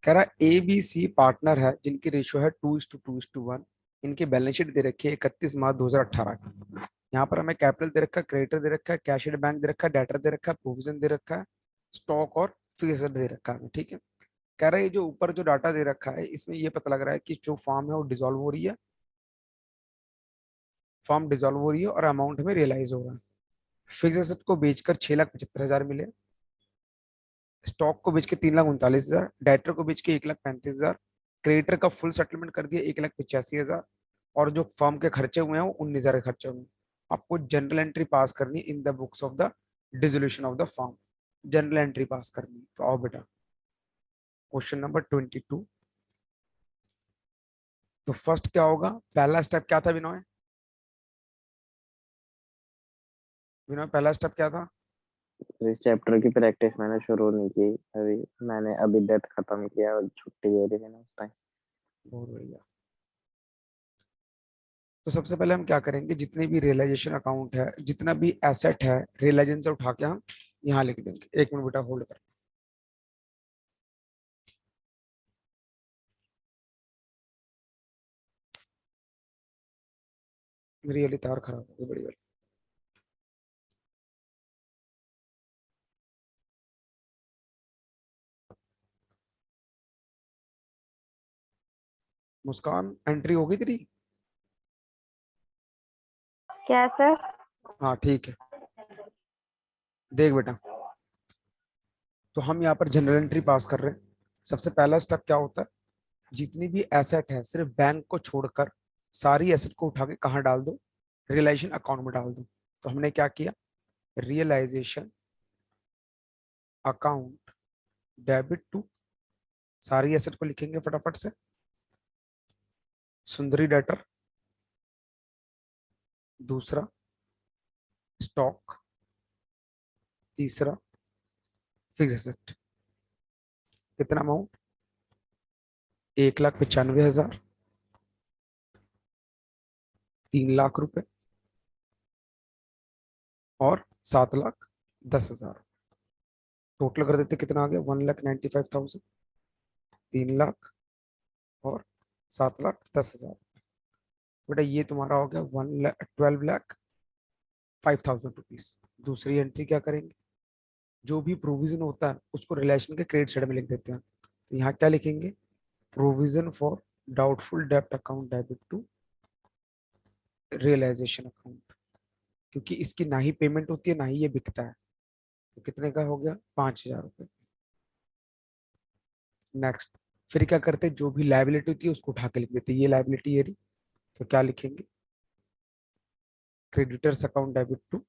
कह रहा A B C partner है जिनकी रेशियो है 2:2:1। इनकी बैलेंस शीट दे रखी है 31 मार्च 2018 की। यहाँ पर हमें कैपिटल दे रखा है, क्रेडिटर दे रखा है, कैश एट बैंक दे रखा है, डेटर दे रखा है, प्रोविजन दे रखा है, स्टॉक और फिक्स्ड दे रखा है। ठीक है। कह रहा है ये जो ऊपर जो डाटा दे रखा है इसमें ये पता लग रहा है कि जो फॉर्म है वो डिसॉल्व हो रही है, फॉर्म डिसॉल्व हो रही है और अमाउंट हमें रियलाइज हो रहा है। फिक्स एसेट को बेचकर 6,75,000 मिले, स्टॉक को बेच के 3,39,000, डेटर को बेच के 1,35,000, क्रेडिटर का फुल सेटलमेंट कर दिया 1,85,000 और जो फर्म के खर्चे हुए हैं वो 19,000 के खर्चे हुए हैं। आपको जनरल एंट्री पास करनी in the books of the dissolution of the firm. General entry पास करनी। तो आओ बेटा क्वेश्चन नंबर 22। तो फर्स्ट क्या होगा, पहला स्टेप क्या था विनोय? विनोय पहला स्टेप क्या था? इस चैप्टर की प्रैक्टिस मैंने शुरू नहीं की अभी। मैंने अभी डेथ खत्म किया और छुट्टी दे दी थी ना उस टाइम। बहुत बढ़िया। तो सबसे पहले हम क्या करेंगे, जितने भी रियलाइजेशन अकाउंट है, जितना भी एसेट है, रियलाइजेशन से उठा के हम यहाँ लिख देंगे। एक मिनट बेटा होल्ड कर। मेरी वाली तार खराब हो गई बड़ी वाली। मुस्कान एंट्री होगी तेरी? क्या सर? हाँ ठीक है। देख बेटा, तो हम यहाँ पर जनरल एंट्री पास कर रहे हैं। सबसे पहला स्टेप क्या होता है, जितनी भी एसेट है सिर्फ बैंक को छोड़कर सारी एसेट को उठा के कहाँ डाल दो, रियलाइजेशन अकाउंट में डाल दो। तो हमने क्या किया, रियलाइजेशन अकाउंट डेबिट टू, सारी एसेट को लिखेंगे फटाफट से। सुंदरी डेटर, दूसरा स्टॉक, तीसरा फिक्स एसेट। कितना अमाउंट, 1,95,000, 3,00,000 रुपए और 7,10,000। टोटल कर देते कितना आ गया, 1,95,000, 3,00,000 और 7,10,000। बेटा ये तुम्हारा हो गया 1,12,05,000 रुपीज। दूसरी एंट्री क्या करेंगे, जो भी प्रोविजन होता है उसको रिलेशन के क्रेडिट साइड में लिख देते हैं। तो यहाँ क्या लिखेंगे, प्रोविजन फॉर डाउटफुल डेब्ट account debit to realisation account, क्योंकि इसकी ना ही पेमेंट होती है ना ही ये बिकता है। तो कितने का हो गया, 5,000 रुपये। नेक्स्ट, फिर क्या करते हैं, जो भी लाइबिलिटी होती है उसको उठा के लिख देते हैं। ये लाइबिलिटी ये रही, तो क्या लिखेंगे, creditors account debit to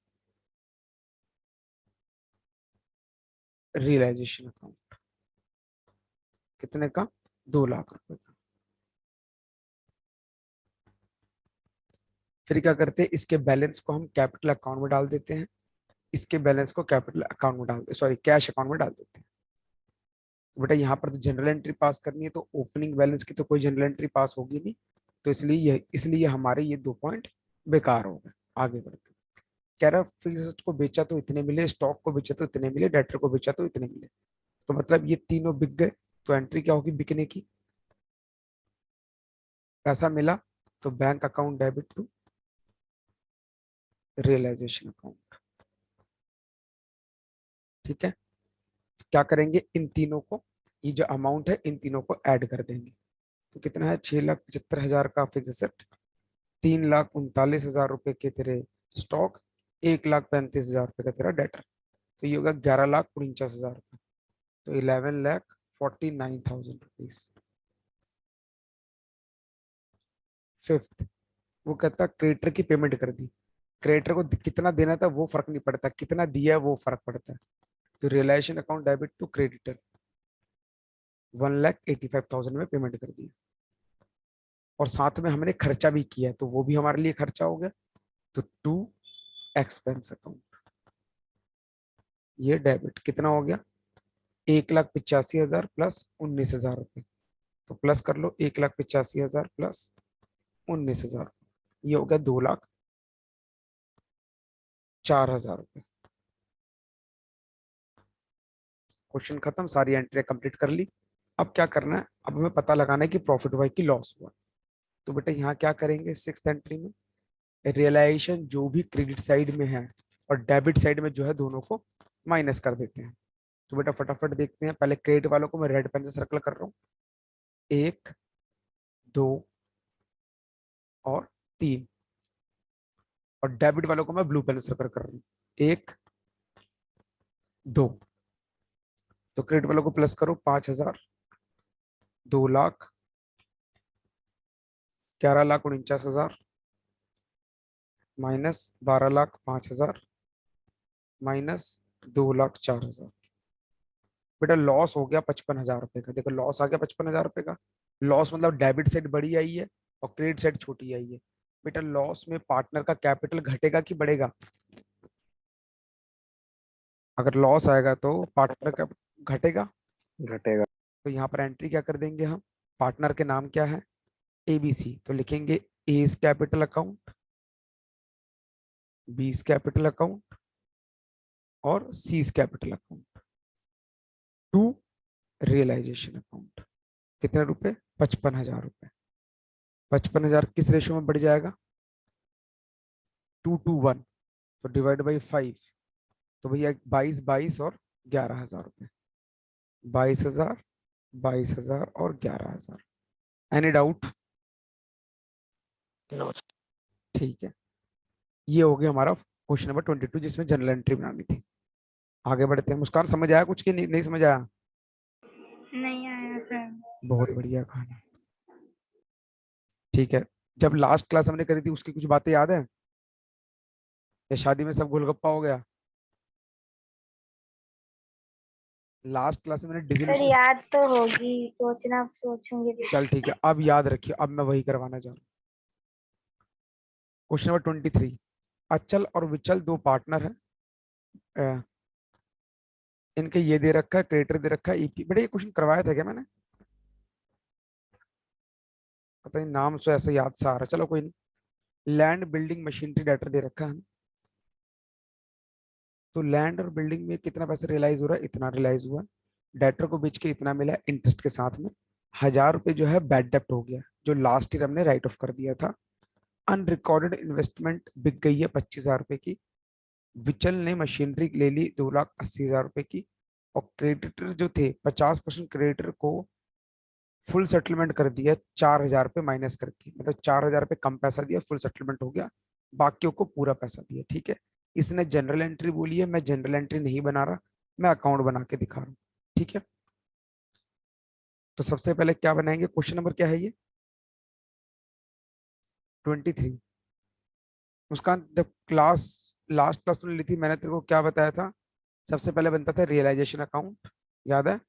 realisation account. कितने का, 2,00,000 रुपए का। फिर क्या करते हैं, इसके बैलेंस को हम कैपिटल अकाउंट में डाल देते हैं, इसके बैलेंस को कैपिटल अकाउंट में डाल, सॉरी कैश अकाउंट में डाल देते हैं। तो बेटा यहाँ पर तो जनरल एंट्री पास करनी है, तो ओपनिंग बैलेंस की तो कोई जनरल एंट्री पास होगी नहीं। तो इसलिए हमारे ये 2 पॉइंट बेकार हो गए। आगे बढ़ते, कह रहा फिक्स्ड को बेचा तो इतने मिले, स्टॉक को बेचा तो इतने मिले, डेटर को बेचा तो इतने मिले। तो मतलब ये तीनों बिक गए। तो एंट्री क्या होगी, बिकने की। पैसा मिला तो bank account debit to realisation account. ठीक है। क्या करेंगे, इन तीनों को, ये जो अमाउंट है इन तीनों को ऐड कर देंगे। तो कितना है, 6,75,000 का फिक्स एसेट, 3,39,000 रुपए के तेरे स्टॉक, 1,35,000 रुपए का तेरा डेटर। तो ये होगा 11,49,000 रुपए। तो 11,49,000 रुपीज। फिफ्थ, वो कहता क्रेडिटर की पेमेंट कर दी। क्रेडिटर को कितना देना था वो फर्क नहीं पड़ता, कितना दिया है वो फर्क पड़ता है। तो realisation account debit to creditor, 1,85,000 में पेमेंट कर दी। और साथ में हमने खर्चा भी किया, तो वो भी हमारे लिए खर्चा हो गया। तो टू एक्सपेंस अकाउंट, ये डेबिट कितना हो गया, 1,85,000 प्लस 19,000 रुपये। तो प्लस कर लो, 1,85,000 प्लस 19,000, ये हो गया 2,04,000 रुपये। क्वेश्चन खत्म, सारी एंट्री कंप्लीट कर ली। अब क्या करना है, अब हमें पता लगाना है कि प्रॉफिट हुआ है कि लॉस हुआ। तो बेटा यहाँ क्या करेंगे, सिक्स एंट्री में रियलाइजेशन जो भी क्रेडिट साइड में है और डेबिट साइड में जो है दोनों को माइनस कर देते हैं। तो बेटा फटाफट देखते हैं, पहले क्रेडिट वालों को मैं रेड पेन से सर्कल कर रहा हूँ, एक, दो और तीन, और डेबिट वालों को मैं ब्लू पेन से सर्कल कर रहा हूँ, एक, दो। तो क्रेडिट वालों को प्लस करो 5,000, 2 लाख, 11,49,000, माइनस 12,05,000, माइनस 2,04,000। बेटा लॉस हो गया 55,000 रुपए का। देखो लॉस आ गया 55,000 रुपए का। लॉस मतलब डेबिट साइड बड़ी आई है और क्रेडिट साइड छोटी आई है। बेटा लॉस में पार्टनर का कैपिटल घटेगा कि बढ़ेगा? अगर लॉस आएगा तो पार्टनर का घटेगा। घटेगा। तो यहाँ पर एंट्री क्या कर देंगे हम, पार्टनर के नाम क्या है, ABC, तो लिखेंगे A's capital account, B's capital account और C's capital account to realisation account. कितने रुपए, 55,000 रुपए। 55,000 किस रेशियो में बढ़ जाएगा, 2:1, तो डिवाइड बाई 5। तो भैया 22, 22 और 11,000 रुपए, 22,000, 22,000 और 11,000। Any doubt? नो। ठीक है, ये हो गया हमारा क्वेश्चन नंबर 22 जिसमें जनरल एंट्री बनानी थी। आगे बढ़ते हैं। मुस्कान समझ आया कुछ कि नहीं, नहीं समझ आया? नहीं आया सर। बहुत बढ़िया कहानी। ठीक है, जब लास्ट क्लास हमने करी थी उसकी कुछ बातें याद है, या शादी में सब गोलगप्पा हो गया? लास्ट क्लास में मैंने सर डिसोल्यूशन। याद तो होगी, सोचूंगी भी। चल ठीक है, अब याद रखिए, अब मैं वही करवाना चाह रहा हूँ। क्वेश्चन नंबर 23, अचल और विचल दो पार्टनर है, इनके ये दे रखा है, क्रेडिटर दे रखा है, ईपी। बेटा ये क्वेश्चन करवाया था क्या मैंने? पता नहीं, नाम से ऐसे याद से आ रहा है, चलो कोई नहीं। लैंड बिल्डिंग मशीनरी डेटर दे रखा है। तो लैंड और बिल्डिंग में कितना पैसा रियलाइज हो रहा है, इतना रियलाइज हुआ। डेटर को बेच के इतना मिला इंटरेस्ट के साथ में। 1,000 रुपए जो है बैड डेप्ट हो गया, जो लास्ट ईयर हमने राइट ऑफ कर दिया था। अनरिकॉर्डेड इन्वेस्टमेंट बिक गई है 25,000 रुपए की। विचल ने मशीनरी ले ली 2,80,000 रुपए की। और क्रेडिटर जो थे 50% क्रेडिटर को फुल सेटलमेंट कर दिया 4,000 रुपये माइनस करके, मतलब 4,000 रुपये कम पैसा दिया, फुल सेटलमेंट हो गया। बाकियों को पूरा पैसा दिया, ठीक है। इसने जनरल एंट्री बोली है, मैं जनरल एंट्री नहीं बना रहा, मैं अकाउंट बना के दिखा रहा हूँ, ठीक है। तो सबसे पहले क्या बनाएंगे, क्वेश्चन नंबर क्या है ये, 23। मुस्कान जब क्लास लास्ट क्लास में ली थी मैंने तेरे को क्या बताया था, सबसे पहले बनता था रियलाइजेशन अकाउंट, याद है?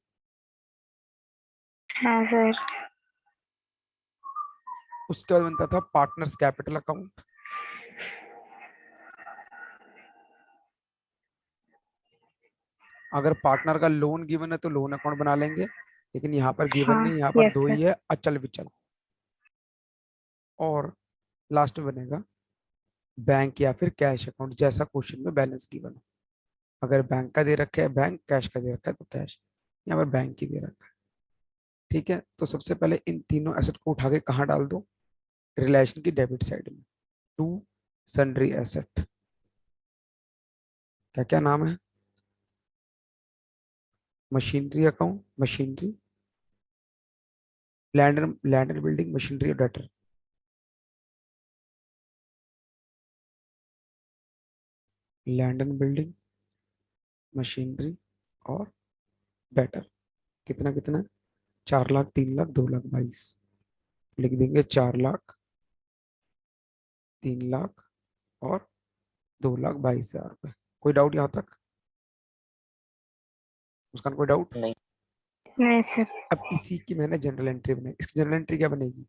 हाँ सर। उसके बाद बनता था पार्टनर्स कैपिटल अकाउंट। अगर पार्टनर का लोन गिवन है तो लोन अकाउंट बना लेंगे, लेकिन यहाँ पर गिवन हाँ नहीं, यहाँ पर यस दो ही सर। है, अचल विचल। और लास्ट में बनेगा बैंक या फिर कैश अकाउंट, जैसा क्वेश्चन में बैलेंस गिवन हो। अगर बैंक का दे रखा है बैंक, कैश का दे रखा है तो कैश, यहाँ पर बैंक की दे रखा है, ठीक है। तो सबसे पहले इन तीनों एसेट को उठा के कहाँ डाल दो, रिलेशन की डेबिट साइड में, टू सन्ड्री एसेट। क्या क्या नाम है, machinery account, machinery, land and building, machinery और debtor. Land and building, machinery और डेटर। कितना कितना, 4 लाख, 3 लाख, 2,22,000। लिख देंगे 4 लाख, 3 लाख और 2,22,000 रुपए। कोई डाउट यहाँ तक? उसका कोई डाउट? नहीं। नहीं सर। अब इसी की मैंने जनरल एंट्री बनाई, इसकी जनरल एंट्री क्या बनेगी,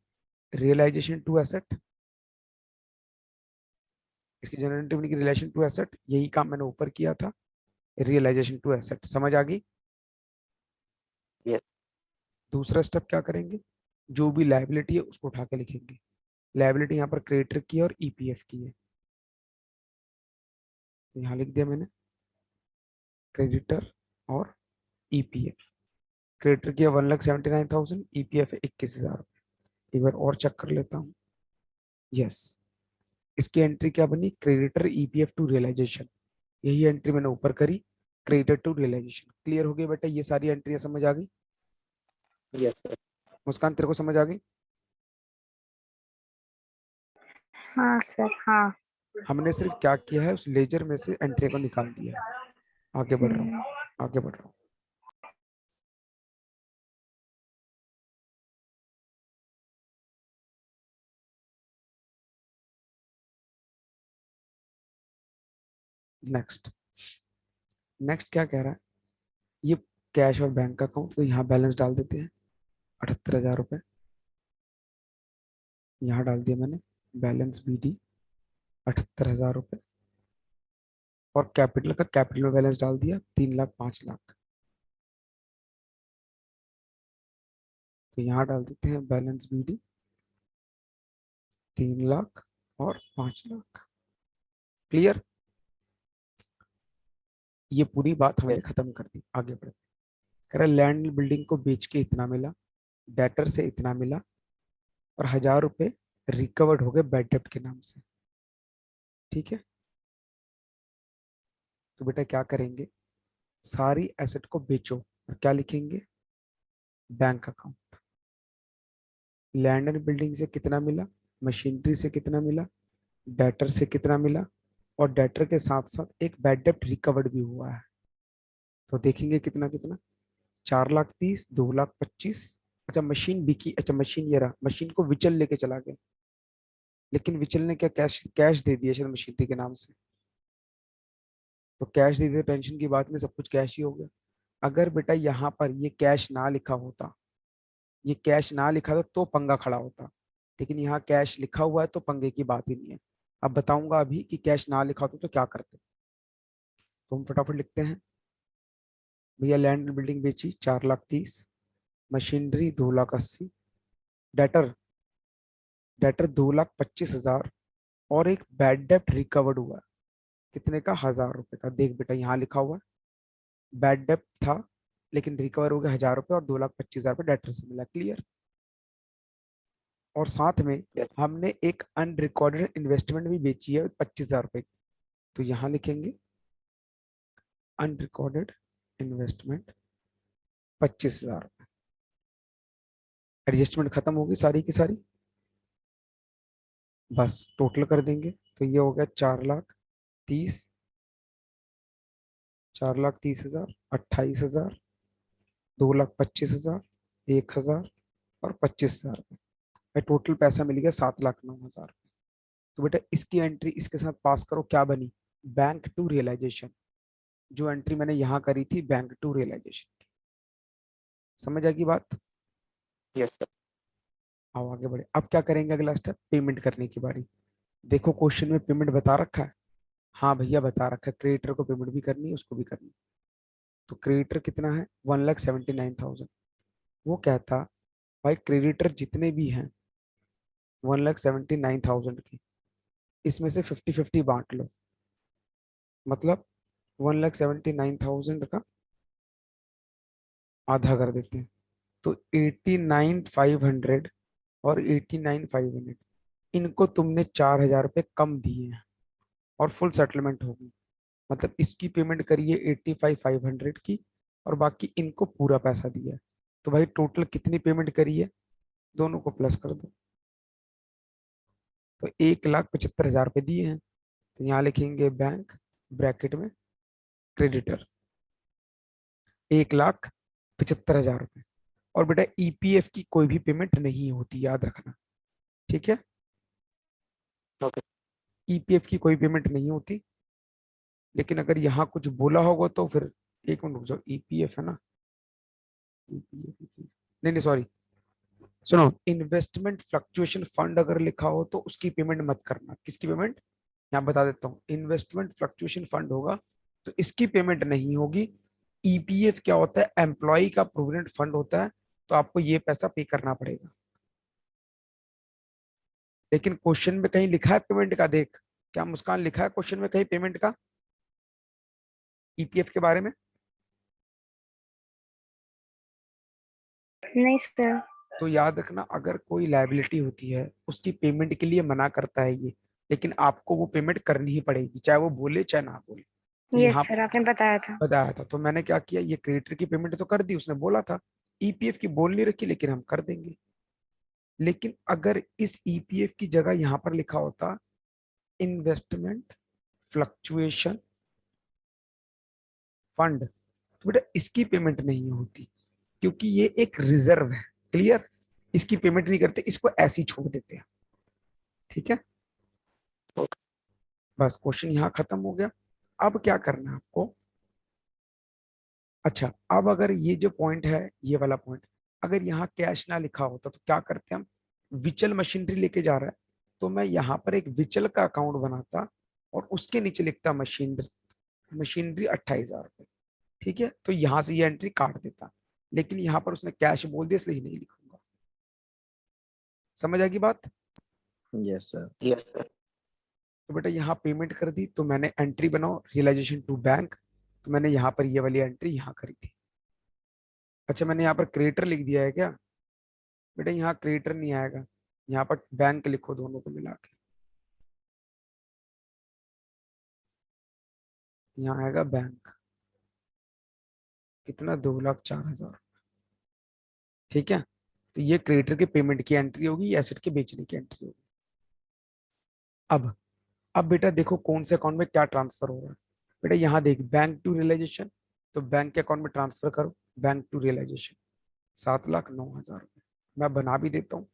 रियलाइजेशन टू एसेट। इसकी जनरल एंट्री बनेगी रिलेशन टू एसेट, यही काम मैंने ऊपर किया था, रियलाइजेशन टू एसेट। समझ आ गई? यस। दूसरा स्टेप क्या करेंगे, जो भी लाइबिलिटी है उसको उठा के लिखेंगे। लाइबिलिटी यहाँ पर क्रेडिटर की है और ईपीएफ की है, तो यहाँ लिख दिया मैंने क्रेडिटर और ईपीएफ। क्रेडिटर किया 1,79,000, ईपीएफ 21,000। एक बार और चेक कर लेता हूँ। यस, इसकी एंट्री क्या बनी, क्रेडिटर ईपीएफ टू रियलाइजेशन। यही एंट्री मैंने ऊपर करी, क्रेडिटर टू रियलाइजेशन। क्लियर हो गई बेटा, ये सारी एंट्री समझ आ गई? Yes sir. मुस्कान तेरे को समझ आ गई? हाँ सर हाँ। हमने सिर्फ क्या किया है, उस लेजर में से एंट्री को निकाल दिया है। आगे बढ़ रहा हूँ, आगे बढ़ रहा हूँ। नेक्स्ट, नेक्स्ट क्या कह रहा है, ये कैश और बैंक अकाउंट, तो यहाँ बैलेंस डाल देते हैं 78,000 रुपये। यहाँ डाल दिया मैंने बैलेंस बीडी 78,000 रुपये। और कैपिटल का कैपिटल में बैलेंस डाल दिया 3,00,000 5,00,000। तो यहाँ डाल देते हैं बैलेंस बीडी 3,00,000 और 5,00,000। क्लियर? ये पूरी बात हमने खत्म कर दी। आगे बढ़ते, कह रहा लैंड बिल्डिंग को बेच के इतना मिला, डेटर से इतना मिला, और 1,000 रुपये रिकवर्ड हो गए बैड डेप्ट के नाम से। ठीक है, तो बेटा क्या करेंगे, सारी एसेट को बेचो और क्या लिखेंगे, bank account. Land and building से कितना मिला, मशीनरी से कितना मिला, डेटर से कितना मिला, और डेटर के साथ साथ एक बैड डेप्ट रिकवर्ड भी हुआ है। तो देखेंगे कितना कितना, 4,30,000, 2,25,000। अच्छा मशीन बिकी, अच्छा मशीन ये रहा, मशीन को विचल लेके चला गया, लेकिन विचल ने क्या कैश कैश दे दिया शायद मशीनरी के नाम से। तो कैश दे दिया, टेंशन की बात में सब कुछ कैश ही हो गया। अगर बेटा यहाँ पर ये कैश ना लिखा होता, ये कैश ना लिखा था तो पंगा खड़ा होता, लेकिन यहाँ कैश लिखा हुआ है तो पंगे की बात ही नहीं है। अब बताऊंगा अभी कि कैश ना लिखा होता तो क्या करते। तो हम फटाफट लिखते हैं, भैया लैंड बिल्डिंग बेची 4,30,000, मशीनरी 2,80,000, डेटर डेटर 2,25,000, और एक बैड डेप्ट रिकवर्ड हुआ है। कितने का, 1,000 रुपए का। देख बेटा यहाँ लिखा हुआ है बैड डेप्ट था, लेकिन रिकवर हो गया 1,000 रुपए, और 2,25,000 रुपए डेटर से मिला। क्लियर? और साथ में हमने एक अनरिकॉर्डेड इन्वेस्टमेंट भी बेची है 25,000 रुपए की। तो यहाँ लिखेंगे अनरिकॉर्डेड इन्वेस्टमेंट 25,000 रुपए। एडजस्टमेंट खत्म होगी सारी की सारी, बस टोटल कर देंगे। तो ये हो गया 4,30,000, 4,30,000, 28,000, 2,25,000, 1,000 और 25,000 रुपये। भाई टोटल पैसा मिल गया 7,09,000। तो बेटा इसकी एंट्री इसके साथ पास करो, क्या बनी, बैंक टू रियलाइजेशन। जो एंट्री मैंने यहाँ करी थी बैंक टू रियलाइजेशन की। समझ आएगी बात? Yes sir. आओ आगे बढ़े। अब क्या करेंगे, अगला स्टेप पेमेंट करने की बारी। देखो क्वेश्चन में पेमेंट बता रखा है, हाँ भैया बता रखा है, क्रेडिटर को पेमेंट भी करनी है, उसको भी करनी है। तो क्रेडिटर कितना है, 1,79,000। वो कहता भाई क्रेडिटर जितने भी हैं 1,79,000 के, इसमें से 50-50 बांट लो। मतलब 1,79,000 का आधा कर देते हैं, तो 89,500 और 89,500, इनको तुमने 4,000 रुपये कम दिए हैं और फुल सेटलमेंट होगी। मतलब इसकी पेमेंट करिए 85,500 की, और बाकी इनको पूरा पैसा दिया है। तो भाई टोटल कितनी पेमेंट करी है, दोनों को प्लस कर दो। तो 1,75,000 रुपये दिए हैं, तो यहाँ लिखेंगे बैंक ब्रैकेट में क्रेडिटर 1,75,000 रुपये। और बेटा ईपीएफ की कोई भी पेमेंट नहीं होती, याद रखना। ठीक है, ओके। ईपीएफ की कोई पेमेंट नहीं होती। लेकिन अगर यहाँ कुछ बोला होगा तो फिर, एक मिनट रुक जाओ, ईपीएफ है ना, ईपीएफ नहीं नहीं सॉरी, सुनो, इन्वेस्टमेंट फ्लक्चुएशन फंड अगर लिखा हो तो उसकी पेमेंट मत करना। किसकी पेमेंट, यहाँ बता देता हूँ, इन्वेस्टमेंट फ्लक्चुएशन फंड होगा तो इसकी पेमेंट नहीं होगी। ईपीएफ क्या होता है, एम्प्लॉय का प्रोविडेंट फंड होता है, तो आपको ये पैसा पे करना पड़ेगा। लेकिन क्वेश्चन में कहीं लिखा है पेमेंट का, देख क्या मुस्कान लिखा है क्वेश्चन में कहीं पेमेंट का ईपीएफ के बारे में? नहीं सर। तो याद रखना, अगर कोई लायबिलिटी होती है उसकी पेमेंट के लिए मना करता है ये, लेकिन आपको वो पेमेंट करनी ही पड़ेगी, चाहे वो बोले चाहे ना बोले। तो यस यहाँ सर, आपने बताया था। बताया था, तो मैंने क्या किया, ये क्रेडिटर की पेमेंट तो कर दी, उसने बोला था। ईपीएफ की बोल नहीं रखी, लेकिन हम कर देंगे। लेकिन अगर इस ईपीएफ की जगह यहाँ पर लिखा होता इन्वेस्टमेंट फ्लक्चुएशन फंड, तो बेटा इसकी पेमेंट नहीं होती, क्योंकि ये एक रिजर्व है। क्लियर? इसकी पेमेंट नहीं करते, इसको ऐसे ही छोड़ देते हैं। ठीक है, बस क्वेश्चन यहाँ खत्म हो गया। अब क्या करना है आपको, अच्छा अब अगर ये जो पॉइंट है, ये वाला पॉइंट, अगर यहाँ कैश ना लिखा होता तो क्या करते हम, विचल मशीनरी लेके जा रहा है, तो मैं यहाँ पर एक विचल का अकाउंट बनाता और उसके नीचे लिखता मशीनरी, मशीनरी 28,000 रुपये। ठीक है, तो यहाँ से ये एंट्री काट देता, लेकिन यहाँ पर उसने कैश बोल दिया, इसलिए नहीं लिखूंगा। समझ आएगी बात? Yes sir. तो बेटा यहाँ पेमेंट कर दी, तो मैंने एंट्री बनाओ रियलाइजेशन टू बैंक, तो मैंने यहाँ पर ये वाली एंट्री यहाँ करी थी। अच्छा मैंने यहाँ पर क्रेडिटर लिख दिया है क्या? बेटा यहाँ क्रेडिटर नहीं आएगा, यहाँ पर बैंक लिखो दोनों को मिला के, यहाँ आएगा बैंक। कितना, 2,04,000। ठीक है, तो ये क्रेडिटर के पेमेंट की एंट्री होगी, ये एसेट के बेचने की एंट्री होगी। अब बेटा देखो कौन से अकाउंट में क्या ट्रांसफर हो रहा है। बेटा यहाँ देख, बैंक टू रियलाइजेशन, तो बैंक के अकाउंट में ट्रांसफर करो, बैंक टू रियलाइजेशन 7,09,000 रुपये। मैं बना भी देता हूँ,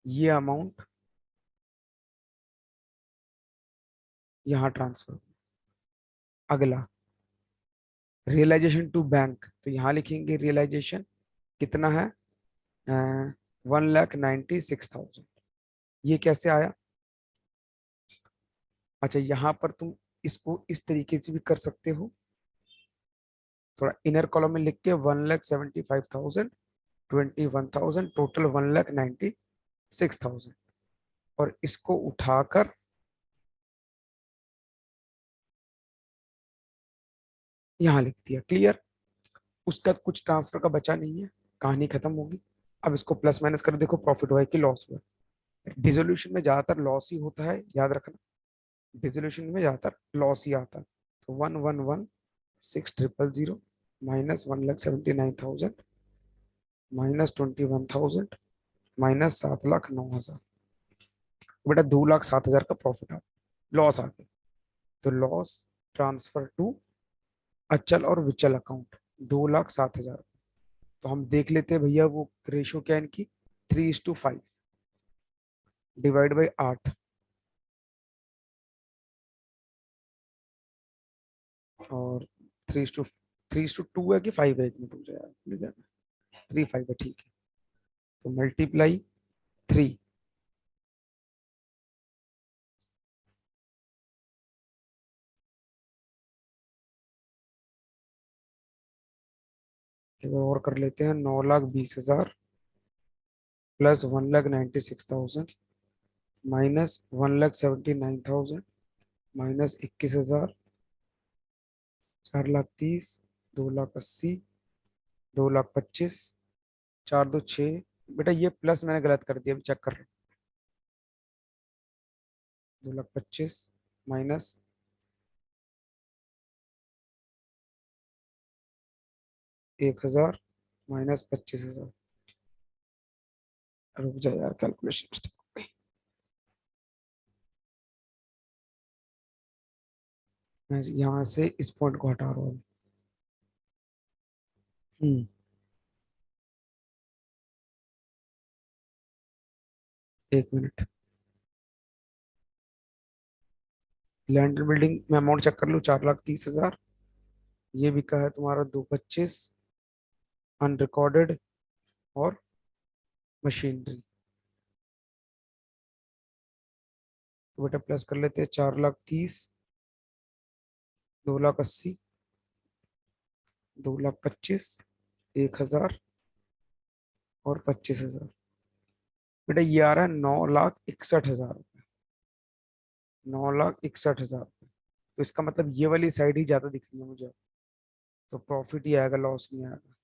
ये अमाउंट यहाँ ट्रांसफर। अगला रियलाइजेशन टू बैंक, तो यहाँ लिखेंगे रियलाइजेशन कितना है, 1,96,000। ये कैसे आया? अच्छा यहाँ पर तुम इसको इस तरीके से भी कर सकते हो, थोड़ा इनर कॉलम में लिख के 1,75,000, 21,000, टोटल 1,96,000, और इसको उठाकर यहाँ लिख दिया। क्लियर? उसका कुछ ट्रांसफर का बचा नहीं है, कहानी खत्म होगी। अब इसको प्लस माइनस कर देखो, प्रॉफिट हुआ है कि लॉस हुआ है। डिसोल्यूशन में ज्यादातर लॉस ही होता है, याद रखना, डिसोल्यूशन में ज्यादातर लॉस ही आता है। तो 1,11,6,000 माइनस 1,79,000 माइनस 21,000 माइनस 7,09,000, बेटा 2,07,000 का प्रॉफिट आ, लॉस आ गया। तो लॉस ट्रांसफर टू अचल और विचल अकाउंट 2,07,000। तो हम देख लेते हैं भैया, वो रेशो क्या है इनकी, 3:5 डिवाइड बाई 8, और 3:2 है कि 5 है, एक मिनट रुक जाए, 3:5 है, ठीक है। तो मल्टीप्लाई 3, एक बार और कर लेते हैं, 9,20,000 प्लस 1,96,000 माइनस 1,79,000 माइनस 21,000, 4,30,000, 2,80,000, 2,25,000, 4 2 6। बेटा ये प्लस मैंने गलत कर दिया, अभी चेक कर रहा हूँ। 2,25,000 माइनस 1,000 माइनस 25,000। रुक जा यार, कैलकुलेशन मिस्टेक हो गई। मैं यहाँ से इस पॉइंट को हटा रहा हूँ। हम्म, एक मिनट, लैंड बिल्डिंग में अमाउंट चेक कर लूँ, 4,30,000। ये बिका है तुम्हारा 2,25 अनरिकॉर्डेड, और मशीनरी, तो बेटा प्लस कर लेते हैं, 4,30,000, 2,80,000, 2,25,000, 1,000 और 25,000। बेटा ये आ रहा है 9,61,000, 9,61,000। तो इसका मतलब ये वाली साइड ही ज्यादा दिख रही है मुझे, तो प्रॉफिट ही आएगा, लॉस नहीं आएगा।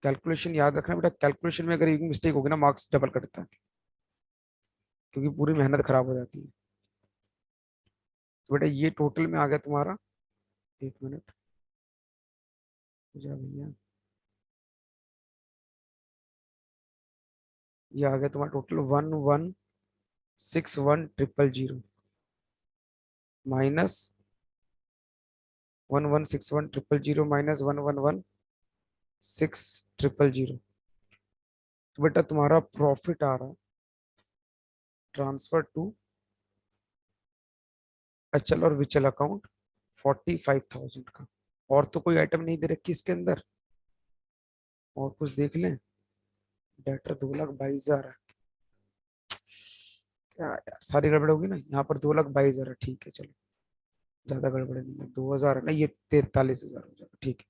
कैलकुलेशन याद रखना बेटा, कैलकुलेशन में अगर एक मिस्टेक होगी ना मार्क्स डबल कटता है, क्योंकि पूरी मेहनत खराब हो जाती है। तो बेटा ये टोटल में आ गया तुम्हारा, एक मिनट जा भैया, ये आ गया तुम्हारा टोटल 1161,000 माइनस 1161,000 माइनस 1116,000। तो बेटा तुम्हारा प्रॉफिट आ रहा है ट्रांसफर टू अचल और विचल अकाउंट 45,000 का। और तो कोई आइटम नहीं दे रखी इसके अंदर, और कुछ देख लें। डेटर 2,22,000 है, क्या यार सारी गड़बड़ होगी ना, यहाँ पर 2,22,000 है, ठीक है चलो, ज्यादा गड़बड़ नहीं है, 2,000 है ना, ये 43,000 हो जाएगा, ठीक है।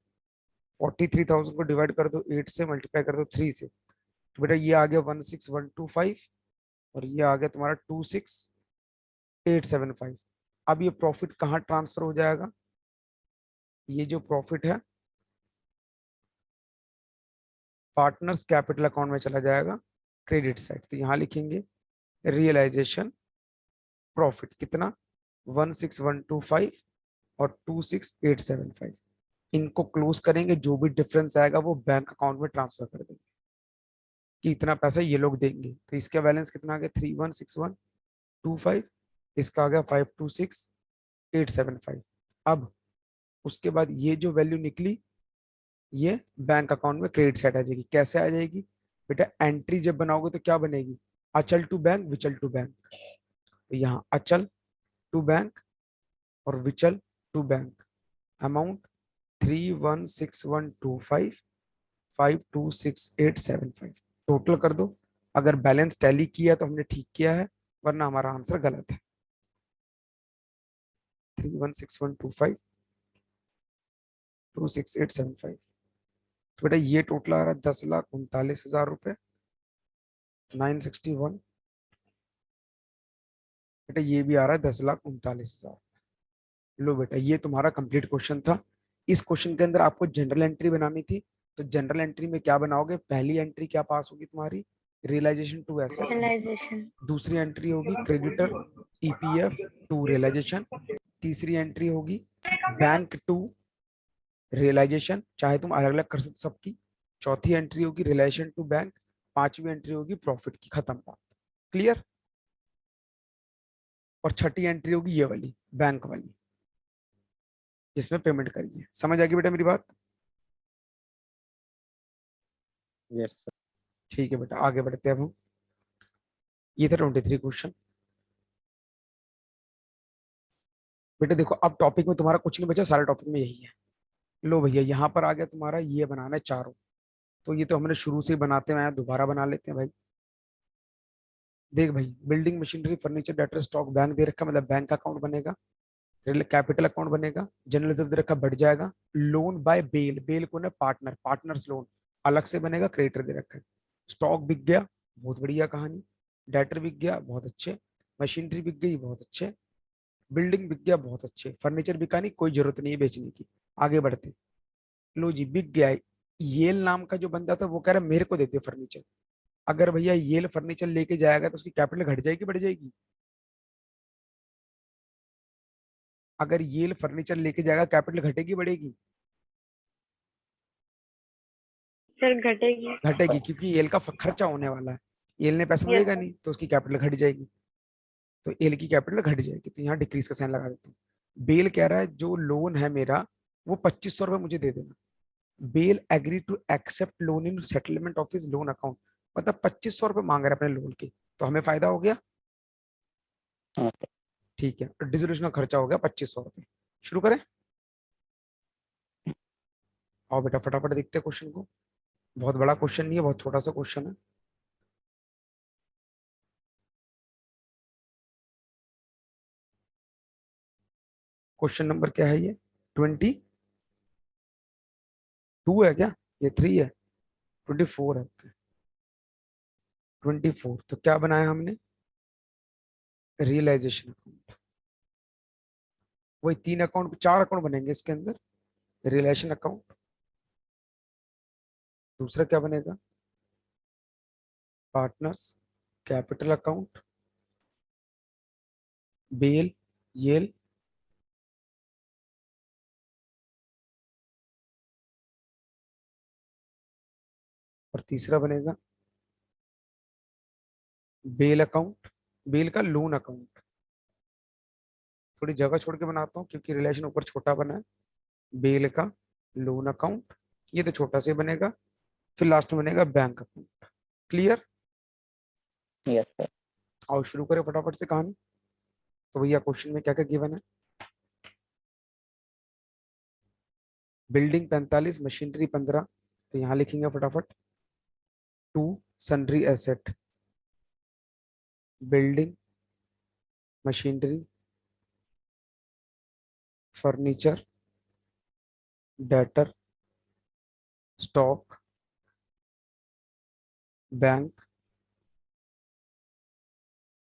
43,000 को डिवाइड कर दो 8 से, मल्टीप्लाई कर दो 3 से, तो बेटा ये आ गया 16,125 और ये आ गया तुम्हारा 26,875। अब ये प्रॉफिट कहाँ ट्रांसफर हो जाएगा, ये जो प्रॉफिट है पार्टनर्स कैपिटल अकाउंट में चला जाएगा, क्रेडिट साइड। तो यहाँ लिखेंगे रियलाइजेशन प्रॉफिट कितना, 16,125 और 26,875। इनको क्लोज करेंगे, जो भी डिफरेंस आएगा वो बैंक अकाउंट में ट्रांसफर कर देंगे कि इतना पैसा ये लोग देंगे। तो इसका बैलेंस कितना आ गया 316125, इसका आ गया 526875। अब उसके बाद ये जो वैल्यू निकली ये बैंक अकाउंट में क्रेडिट साइड आ जाएगी। कैसे आ जाएगी बेटा, एंट्री जब बनाओगे तो क्या बनेगी, Achal to bank Vichal to bank. तो यहाँ अचल टू बैंक और Vichal to bank, amount 316125 526875 total कर दो। अगर बैलेंस टैली किया तो हमने ठीक किया है, वरना हमारा आंसर गलत है। 316125 26875। तो बेटा ये टोटल आ रहा है 10,39,000 रुपए 961। बेटा ये भी आ रहा है 10,39,000। लो बेटा ये तुम्हारा कंप्लीट क्वेश्चन था। इस क्वेश्चन के अंदर आपको जनरल एंट्री बनानी थी, तो जनरल एंट्री में क्या बनाओगे, पहली एंट्री क्या पास होगी तुम्हारी, रियलाइजेशन टू एसेट। रियलाइजेशन। दूसरी एंट्री होगी क्रेडिटर ईपीएफ टू रियलाइजेशन। तीसरी एंट्री होगी बैंक टू रियलाइजेशन, चाहे तुम अलग अलग कर सकते हो सबकी। चौथी एंट्री होगी रिलेशन टू बैंक। पांचवी एंट्री होगी प्रॉफिट की, खत्म बात, क्लियर। और छठी एंट्री होगी ये वाली बैंक वाली, जिसमें पेमेंट करिए। समझ आ गई बेटा मेरी बात। Yes sir. ठीक है बेटा आगे बढ़ते हैं अब हम। ये था 23 क्वेश्चन। बेटा देखो अब टॉपिक में तुम्हारा कुछ नहीं बचा, सारे टॉपिक में यही है। लो भैया यहाँ पर आ गया तुम्हारा, ये बनाना है चारों। तो ये तो हमने शुरू से ही बनाते हुए आए, दोबारा बना लेते हैं भाई। देख भाई, building machinery furniture debtor stock bank दे रखा, मतलब बैंक अकाउंट बनेगा। कैपिटल अकाउंट बनेगा, जनरल रिजर्व दे रखा बढ़ जाएगा। लोन बाय बेल, बेल को ना पार्टनर, पार्टनर्स लोन अलग से बनेगा, क्रेडिटर दे रखा है। स्टॉक बिक गया, बहुत बढ़िया कहानी। डेटर बिक गया, बहुत अच्छे। मशीनरी बिक गई, बहुत अच्छे। बिल्डिंग बिक गया, बहुत अच्छे। फर्नीचर बिका नहीं, कोई जरूरत नहीं है बेचने की। आगे बढ़ते, लो जी बिक गया। येल नाम का जो बंदा था वो कह रहा है मेरे को देते फर्नीचर। अगर भैया येल फर्नीचर लेके जाएगा तो उसकी कैपिटल घट जाएगी बढ़ जाएगी, अगर येल फर्नीचर लेके जाएगा कैपिटल घटेगी बढ़ेगी, सर घटेगी। घटेगी, क्योंकि येल का खर्चा होने वाला है। येल ने पैसा यस देगा सर। नहीं तो उसकी कैपिटल घट जाएगी, तो येल की कैपिटल घट जाएगी। तो यहाँ डिक्रीज का साइन लगा देता हूँ। बेल कह रहा है जो लोन है मेरा वो 2,500 रुपए मुझे दे देना। Bell agree to accept loan in settlement of his loan account, मतलब 2,500 रुपए मांग रहा है अपने लोन के, तो हमें फायदा हो गया। हाँ, ठीक है, डिसोल्यूशन का खर्चा हो गया 2,500 रुपए। शुरू करें, आओ बेटा फटाफट देखते हैं क्वेश्चन को। बहुत बड़ा क्वेश्चन नहीं है, बहुत छोटा सा क्वेश्चन है। क्वेश्चन नंबर क्या है ये, 22 है क्या, ये 3 है, 24 है। 24, तो क्या बनाया हमने, रियलाइजेशन अकाउंट। वही 3 अकाउंट, 4 अकाउंट बनेंगे इसके अंदर। रिलेशन अकाउंट, दूसरा क्या बनेगा, partners capital account, Bell, Yell, और तीसरा बनेगा बेल अकाउंट, बेल का लोन अकाउंट। थोड़ी जगह छोड़ के बनाता हूँ क्योंकि रिलेशन ऊपर छोटा बना है। बेल का लोन अकाउंट, ये तो छोटा से बनेगा। फिर लास्ट में बनेगा bank account. Clear? Yes sir. आओ शुरू करें फटाफट से कहानी। तो भैया क्वेश्चन में क्या क्या गिवन है, बिल्डिंग 45, मशीनरी 15, तो यहाँ लिखेंगे फटाफट। To sundry asset, building, machinery, furniture, debtor, stock, bank,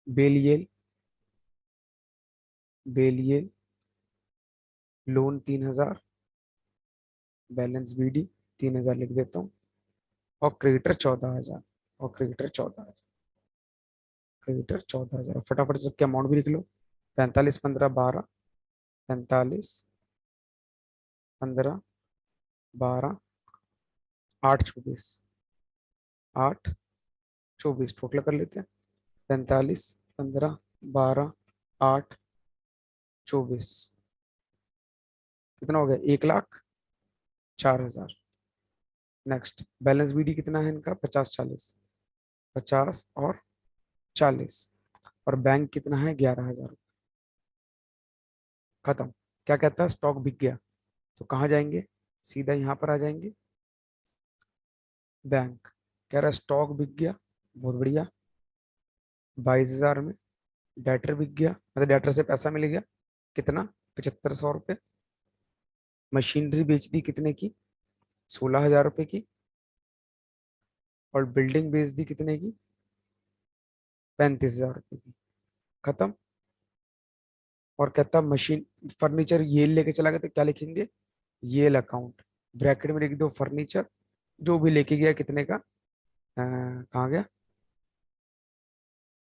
बेलियल, बेलियल, लोन 3000, बैलेंस बीडी 3000 लिख देता हूँ, और क्रेडिटर 14000, और क्रेडिटर 14000, क्रेडिटर 14000। फटाफट से सबके अमाउंट भी लिख लो। 45 15 12, 45 15 12, 8 24, 8 24 टोटल कर लेते हैं। 45 15 12 8 24, कितना हो गया, 1,04,000। नेक्स्ट बैलेंस बीडी कितना है इनका, 50 40, 50 और 40, और बैंक कितना है, 11,000। खत्म। क्या कहता है, स्टॉक बिक गया, तो कहाँ जाएंगे, सीधा यहाँ पर आ जाएंगे। बैंक कह रहा है स्टॉक बिक गया, बहुत बढ़िया, 22,000 में। डेटर बिक गया, मतलब डेटर से पैसा मिल गया, कितना, 7500 रुपये। मशीनरी बेच दी कितने की, 16,000 रुपये की। और बिल्डिंग बेच दी कितने की, 35,000 रुपये की। खत्म। और कहता मशीन फर्नीचर ये लेके चला गया, तो क्या लिखेंगे, येल अकाउंट, ब्रैकेट में लिख दो फर्नीचर, जो भी लेके गया कितने का, कहाँ गया,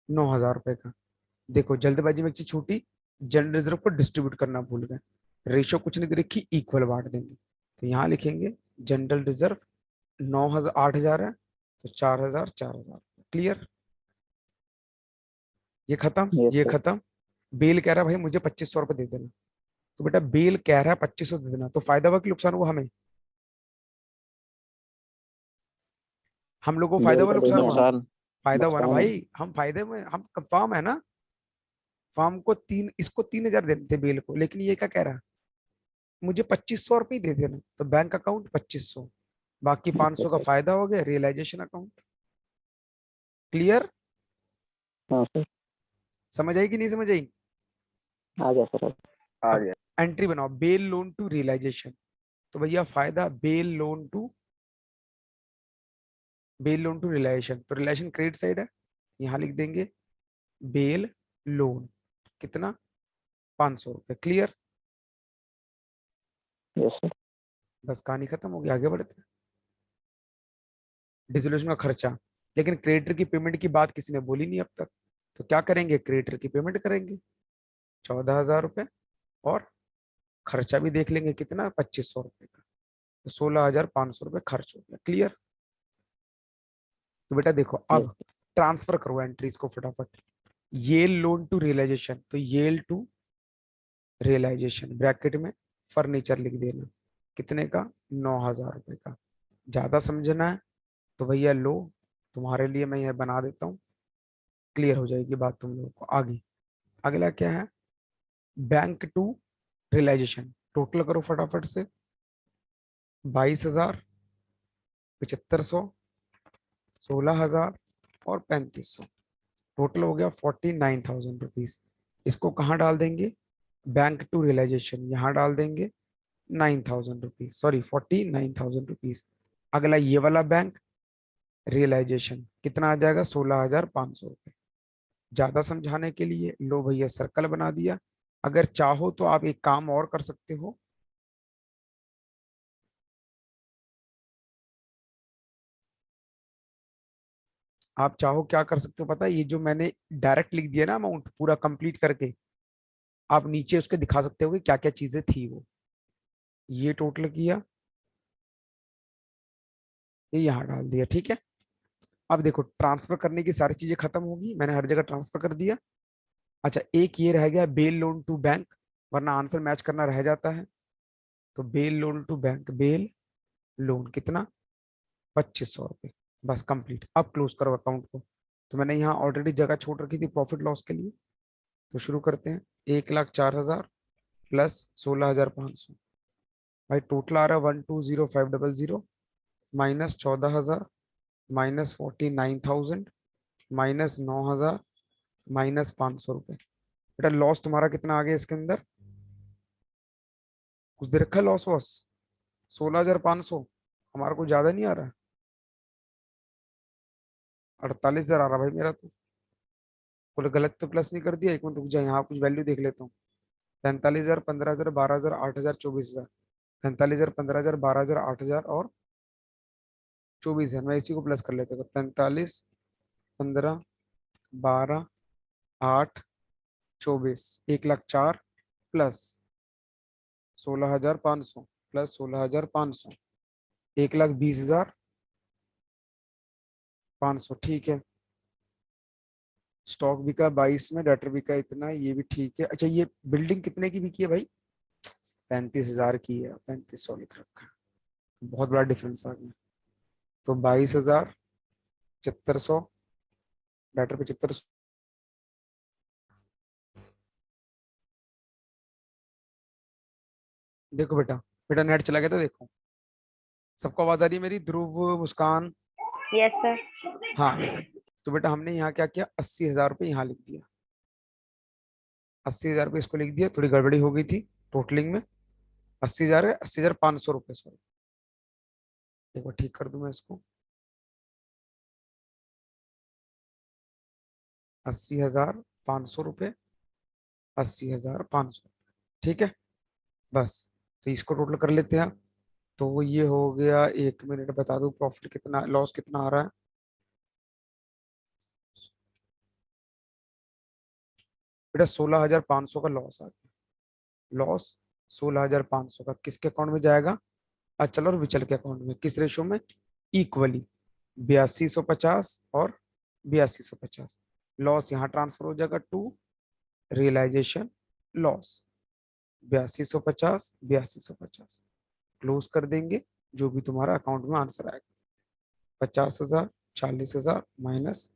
9,000 रुपये का। देखो जल्दबाजी में एक चीज छूटी, जनरल रिजर्व को डिस्ट्रीब्यूट करना भूल गए, रेशो कुछ नहीं दे रखी, इक्वल बांट देंगे। तो यहाँ लिखेंगे जनरल रिजर्व 9,000 8,000 है, तो 4,000 4,000। क्लियर? ये खत्म, यस ये सर। खत्म। बेल कह रहा है भाई मुझे 2500 रुपये दे देना, तो बेटा बेल कह रहा है 2500 दे देना, तो फायदा हुआ कि नुकसान हुआ हमें, हम लोग को फायदा बेल हुआ का नुकसान हुआ, नुकसान। फायदा हुआ ना नुकसान है। भाई, हम फायदे में, हम फॉर्म है ना, फॉर्म को इसको 3,000 देते थे बेल को, लेकिन ये क्या कह रहा है, मुझे 2500 रुपये दे देना, तो बैंक अकाउंट 2500, बाकी ओके 500 का सर। फायदा हो गया, रियलाइजेशन अकाउंट। क्लियर? हाँ सर। समझ आई कि नहीं समझ आई? आ गया सर। आ अब गया। एंट्री बनाओ, बेल लोन टू रियलाइजेशन, तो भैया फायदा बेल लोन टू रियलाइजेशन, तो रियलाइजेशन क्रेडिट साइड है, यहाँ लिख देंगे बेल लोन, कितना, 500 रुपये। क्लियर? Yes sir. बस कहानी खत्म हो गई, आगे बढ़ते हैं। डिसोल्यूशन का खर्चा, लेकिन क्रेडिटर की पेमेंट की बात किसी ने बोली नहीं अब तक, तो क्या करेंगे, क्रेडिटर की पेमेंट करेंगे 14,000 रुपये, और खर्चा भी देख लेंगे कितना, 2500 रुपये का, तो 16,500 रुपये खर्च हो गया। क्लियर? तो बेटा देखो अब यस। ट्रांसफर करो एंट्रीज को फटाफट। येल लोन टू रियलाइजेशन, तो येल टू रियलाइजेशन ब्रैकेट में फर्नीचर लिख देना, कितने का, 9,000 रुपये का। ज्यादा समझना है तो भैया लो, तुम्हारे लिए मैं यह बना देता हूँ, क्लियर हो जाएगी बात तुम लोगों को। आगे अगला क्या है, बैंक टू रियलाइजेशन, टोटल करो फटाफट से, 22,000, 7,500, 16,000 और 3,500, टोटल हो गया 49,000 रुपीज। इसको कहाँ डाल देंगे, बैंक टू रियलाइजेशन, यहाँ डाल देंगे 9,000 रुपीज, सॉरी 49,000 रुपीज। अगला ये वाला बैंक रियलाइजेशन कितना आ जाएगा, 16,500 रुपये। ज्यादा समझाने के लिए लो भैया सर्कल बना दिया। अगर चाहो तो आप एक काम और कर सकते हो, आप चाहो क्या कर सकते हो पता है, ये जो मैंने डायरेक्ट लिख दिया ना अमाउंट पूरा कंप्लीट करके, आप नीचे उसके दिखा सकते हो कि क्या क्या चीजें थी वो। ये टोटल किया, ये यहाँ डाल दिया, ठीक है। अब देखो ट्रांसफर करने की सारी चीजें खत्म होगी, मैंने हर जगह ट्रांसफर कर दिया। अच्छा एक ये रह गया बेल लोन टू बैंक, वरना आंसर मैच करना रह जाता है। तो Bell loan to bank, Bell loan कितना, 2500 रुपये। बस कंप्लीट, अब क्लोज करो अकाउंट को। तो मैंने यहाँ ऑलरेडी जगह छोड़ रखी थी प्रॉफिट लॉस के लिए। तो शुरू करते हैं, 1,04,000 प्लस 16,500, भाई टोटल आ रहा है 1,20,500 माइनस 14,000 माइनस 49,000 माइनस 9,000 माइनस 500 रुपये। बेटा लॉस तुम्हारा कितना आ गया इसके अंदर, कुछ दे रखा है लॉस वॉस, 16,500। हमारा कुछ ज्यादा नहीं आ रहा है, 48,000 आ रहा भाई मेरा तो। बोले गलत तो प्लस नहीं कर दिया, एक मिनट रुक जा, यहाँ कुछ वैल्यू देख लेता हूँ। 45,000, 15,000, 12,000, 8,000, 24,000। 45,000, 15,000, 12,000, 8,000 और 24,000। मैं इसी को प्लस कर लेता हूँ, 45, 15, 12, 8, 24, 1,04,000 प्लस 16,500 प्लस 16,500, 1,20,500, ठीक है। स्टॉक बिका 22 में, डेटर बिका इतना, ये भी ठीक है। अच्छा ये बिल्डिंग कितने की बिकी है भाई, 35,000 की है, 3500 लिख रखा है, बहुत बड़ा डिफरेंस आ गया। तो 22,000, 7,500, डेटर 7500। देखो बेटा, बेटा नेट चला गया था देखो, सबको आवाज आ रही है मेरी, ध्रुव, मुस्कान? Yes sir. हाँ। तो बेटा हमने यहाँ क्या किया, 80,000 रुपये यहाँ लिख दिया, 80,000 रुपये इसको लिख दिया, थोड़ी गड़बड़ी हो गई थी टोटलिंग में। 80,000 है, 80,500 रुपये, सॉरी, एक बार ठीक कर दूं मैं इसको। 80,500 रुपये, 80,500, ठीक है। बस, तो इसको टोटल कर लेते हैं। तो वो ये हो गया, एक मिनट बता दूं प्रॉफिट कितना, लॉस कितना आ रहा है। बेटा 16,500 का लॉस आ गया, लॉस 16,500 का किसके अकाउंट में जाएगा, अचल और विचल के अकाउंट में, किस रेशो में, इक्वली, 8250 और 8250। लॉस यहाँ ट्रांसफर हो जाएगा टू रियलाइजेशन लॉस, 8250, 8250, क्लोज कर देंगे। जो भी तुम्हारा अकाउंट में आंसर आएगा, 50,000, 40,000 माइनस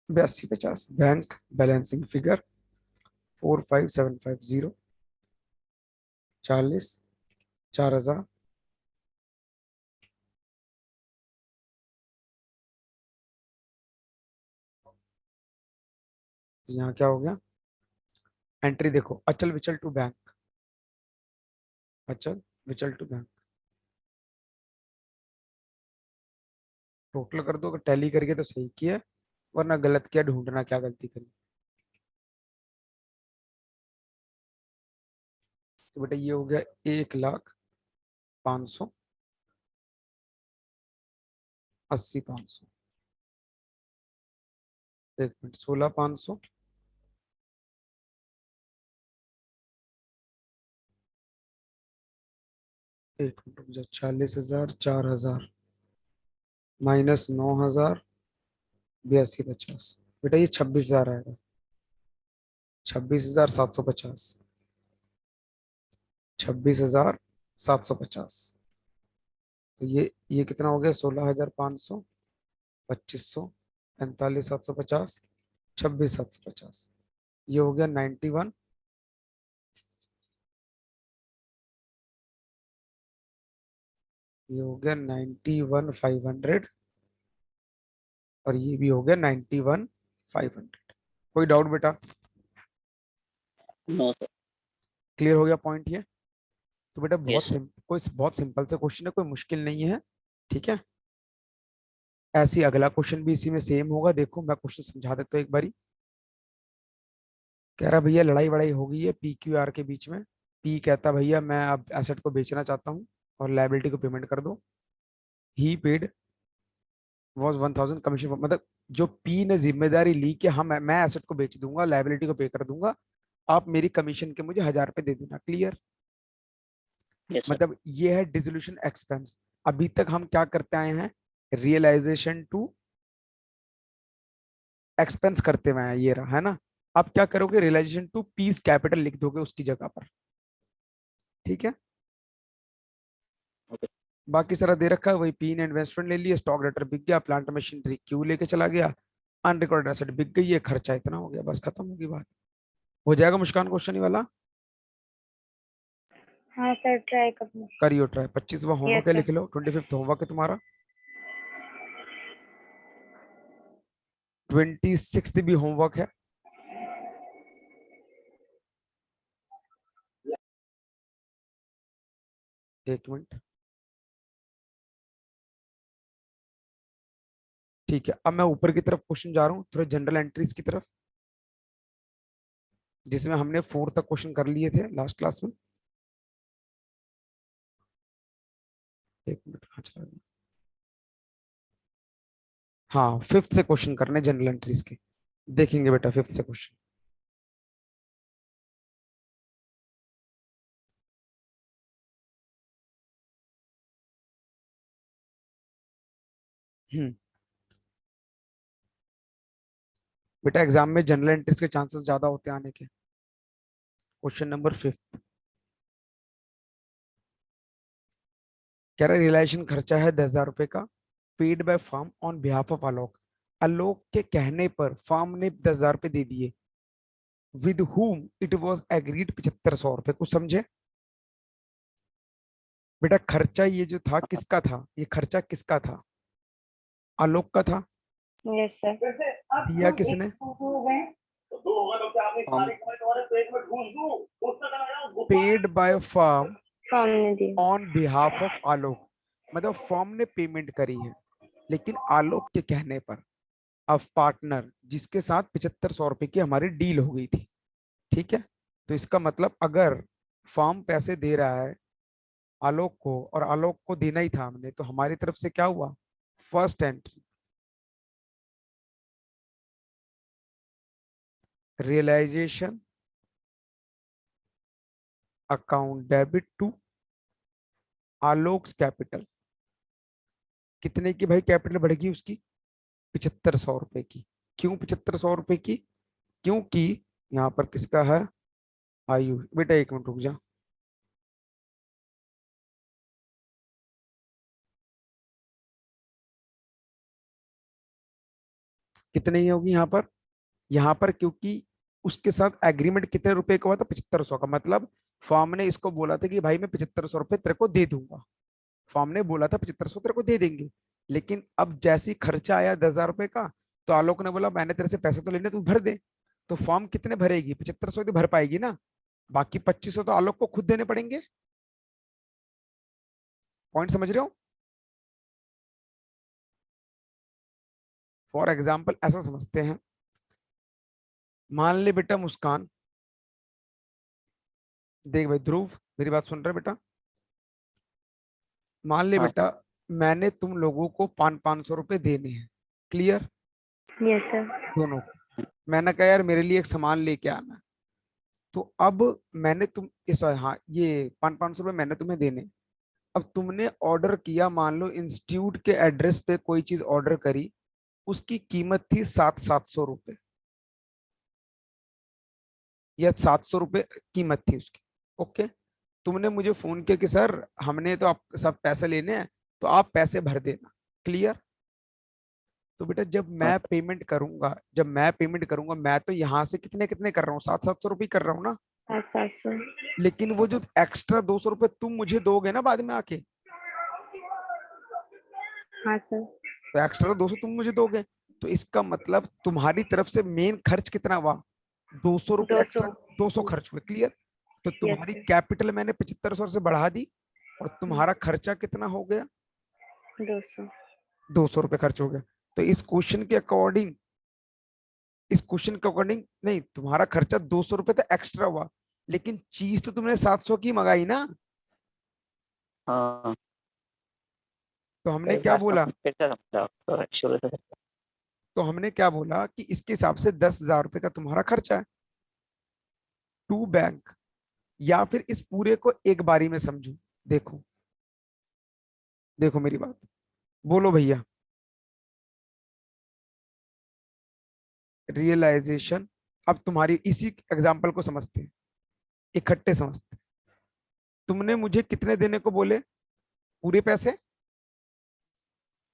8250, बैंक बैलेंसिंग फिगर 45750, 40, 4,000। यहाँ क्या हो गया, एंट्री देखो, अचल विचल टू बैंक, अचल विचल टू बैंक, टोटल कर दो, अगर टैली करके तो सही किया, वरना गलत किया, ढूंढना क्या गलती करी। तो बेटा ये हो गया 1,05,000, 80,500, एक मिनट, 16,500, एक मिनट रुक जा, 40,000, 4,000 माइनस 9,000, 8250। बेटा ये 26,000 आएगा, 26,750, 26,750। तो ये कितना हो गया, 16,500, 2500, 45,750, 26,750, ये हो गया 91, ये हो गया 91,500, और ये भी हो गया 91,500। कोई डाउट बेटा, नो सर। क्लियर हो गया पॉइंट ये। तो बेटा यस सर। कोई बहुत सिंपल सा क्वेश्चन है, कोई मुश्किल नहीं है, ठीक है। ऐसे ही अगला क्वेश्चन भी इसी में सेम होगा, देखो मैं क्वेश्चन समझा देता हूँ एक बारी। कह रहा भैया लड़ाई वड़ाई हो गई है पी क्यू आर के बीच में। पी कहता भैया मैं अब एसेट को बेचना चाहता हूँ और लायबिलिटी को पेमेंट कर दो। ही पेड वाज 1000 कमीशन, मतलब जो पी ने जिम्मेदारी ली कि हम मैं एसेट को बेच दूंगा, लायबिलिटी को पे कर दूंगा, आप मेरी कमीशन के मुझे 1000 रुपए दे देना। क्लियर? Yes sir. मतलब ये है डिसोल्यूशन एक्सपेंस। अभी तक हम क्या करते आए हैं, रियलाइजेशन टू एक्सपेंस करते हुए हैं, ये रहा है ना। अब क्या करोगे, रियलाइजेशन टू पीस कैपिटल लिख दोगे उसकी जगह पर। ठीक है, ओके। बाकी सारा दे रखा है वही, पी ने इन्वेस्टमेंट ले लिया, स्टॉक डेटर बिक गया, प्लांट मशीनरी क्यू लेके चला गया, अनरिकॉर्डेड एसेट बिक गई है, खर्चा इतना हो गया, बस खत्म होगी बात। हो जाएगा मुस्कान क्वेश्चन ही वाला? हाँ सर, ट्राई करूँगा। करियो ट्राई। 25वां यस होमवर्क है, सर। लिख लो। 25th होमवर्क है तुम्हारा। 26th भी होमवर्क है। एक मिनट, ठीक है। अब मैं ऊपर की तरफ क्वेश्चन जा रहा हूँ, थोड़े जनरल एंट्रीज की तरफ, जिसमें हमने 4 तक क्वेश्चन कर लिए थे लास्ट क्लास में। एक मिनट, कहाँ चला गया? हाँ, 5th से क्वेश्चन करने जनरल एंट्रीज के, देखेंगे बेटा 5th से क्वेश्चन। हम्म, बेटा एग्जाम में जनरल एंट्रीज के चांसेस ज्यादा होते हैं आने के। क्वेश्चन नंबर 5 कह रहा है रियलाइजेशन खर्चा है 10,000 रुपए का, paid by firm on behalf of Alok. Alok के कहने पर फार्म ने 10,000 रुपए दे दिए। With whom it was agreed 7500 रुपए। कुछ समझे बेटा? खर्चा ये जो था किसका था, ये खर्चा किसका था? आलोक का था। Yes sir. दिया किसने? हम पेड बाय फार्म सामने दी। ऑन बिहाफ ऑफ आलोक, मतलब फर्म ने पेमेंट करी है, लेकिन आलोक के कहने पर। अब पार्टनर जिसके साथ 7500 रुपए की हमारी डील हो गई थी, ठीक है, तो इसका मतलब अगर फर्म पैसे दे रहा है आलोक को और आलोक को देना ही था हमने, तो हमारी तरफ से क्या हुआ, first entry realisation account debit to Alok's capital. कितने की भाई कैपिटल बढ़ेगी उसकी? 7500 रुपए की। क्यों 7500 रुपए की? क्योंकि यहाँ पर किसका है, आयु। बेटा एक मिनट रुक जा, कितने ही होगी यहाँ पर? यहाँ पर क्योंकि उसके साथ एग्रीमेंट कितने रुपए का हुआ था, 7500 का। मतलब फॉर्म ने इसको बोला था कि भाई मैं 7500 रुपए तेरे को दे दूंगा। फॉर्म ने बोला था 7500 तेरे को दे देंगे, लेकिन अब जैसी खर्चा आया 10,000 रुपए का, तो आलोक ने बोला मैंने तेरे से पैसे तो लेने, तू भर दे। तो फॉर्म कितने भरेगी, 7500 तो भर पाएगी ना, बाकी 2500 तो आलोक को खुद देने पड़ेंगे। पॉइंट समझ रहे हो? फॉर एग्जाम्पल ऐसा समझते हैं, मान ले बेटा मुस्कान, देख भाई ध्रुव, मेरी बात सुन रहे बेटा? मान ले हाँ बेटा मैंने तुम लोगों को 500 रुपए देने हैं। क्लियर? Yes sir. दोनों को। मैंने कहा यार मेरे लिए एक सामान लेके आना है। तो अब मैंने तुम इस, हाँ ये 500 रुपए मैंने तुम्हें देने। अब तुमने ऑर्डर किया, मान लो इंस्टीट्यूट के एड्रेस पे कोई चीज ऑर्डर करी, उसकी कीमत थी 700 रुपए, या 700 रुपए कीमत थी उसकी। ओके, तुमने मुझे फोन किया कि सर हमने तो आप सब पैसे लेने हैं, तो आप पैसे भर देना। क्लियर? तो बेटा हाँ सर। जब मैं पेमेंट करूंगा, मैं तो यहाँ से कितने कितने कर रहा हूँ, 700 रुपये कर रहा हूँ ना। 700। लेकिन वो जो एक्स्ट्रा 200 रुपये तुम मुझे दोगे ना बाद में आके, हाँ सर। तो एक्स्ट्रा 200 तुम मुझे दोगे, तो इसका मतलब तुम्हारी तरफ से मेन खर्च कितना हुआ, 200 रुपये 200। एक्स्ट्रा, 200 खर्च हुए। क्लियर? तो यस तुम्हारी सर। कैपिटल मैंने 7500 से बढ़ा दी, और तुम्हारा खर्चा कितना हो गया, 200। 200 रुपये खर्च हो गया। तो इस क्वेश्चन के अकॉर्डिंग नहीं, तुम्हारा खर्चा 200 रुपये तो एक्स्ट्रा हुआ, लेकिन चीज तो तुमने 700 की मंगाई ना। हाँ तो हमने एक क्या बार बोला, फिर से समझाओ तो शुरू से। तो हमने क्या बोला कि इसके हिसाब से 10,000 रुपए का तुम्हारा खर्चा है टू बैंक, या फिर इस पूरे को एक बारी में समझू। देखो, देखो मेरी बात, बोलो भैया। रियलाइजेशन, अब तुम्हारी इसी एग्जांपल को समझते हैं, इकट्ठे समझते हैं। तुमने मुझे कितने देने को बोले, पूरे पैसे,